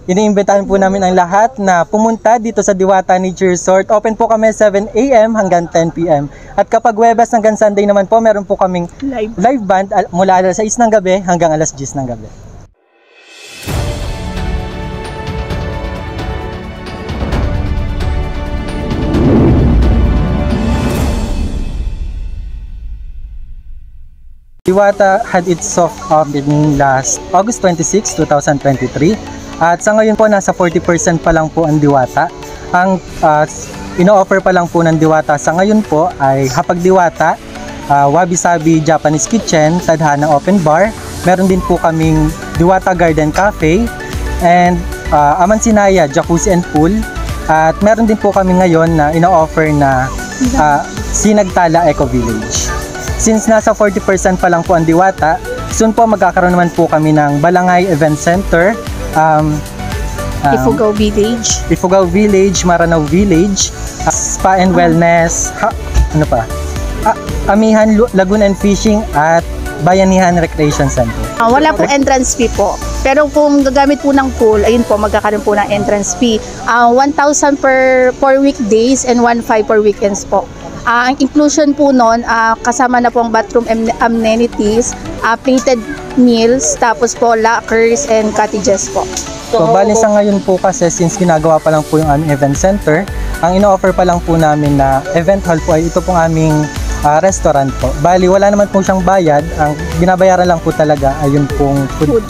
iniimbitahan po namin ang lahat na pumunta dito sa Diwata Nature Resort. Open po kami 7 AM hanggang 10 PM. At kapag Huwebes hanggang Sunday naman po, meron po kaming live band mula alas 6 ng gabi hanggang alas 10 ng gabi. Diwata had its soft opening last August 26, 2023. At sa ngayon po, nasa 40% pa lang po ang Diwata. Ang ino-offer pa lang po ng Diwata sa ngayon po ay Hapag Diwata, Wabi Sabi Japanese Kitchen, Tadhana Open Bar. Meron din po kaming Diwata Garden Cafe and Amansinaya Jacuzzi and Pool. At meron din po kami ngayon na ino-offer na Sinagtala Eco Village. Since nasa 40% pa lang po ang Diwata, soon po magkakaroon naman po kami ng Balangay Event Center, Ifugao Village, Maranao Village, Spa and Wellness, Amihan Lagoon and Fishing at Bayanihan Recreation Center. Wala po entrance fee po. Pero kung gagamit po ng pool, ayun po, magkakaroon po ng entrance fee. 1,000 per weekdays and 1,500 per weekends po. Ang inclusion po nun, kasama na po ang bathroom amenities, plated meals, tapos po lockers and cottages po. So bali sa ngayon po kasi since ginagawa pa lang po yung aming event center, ang ino-offer pa lang po namin na event hall po ay ito pong aming restaurant po. Bali wala naman po siyang bayad, ang binabayaran lang po talaga ay yung pong food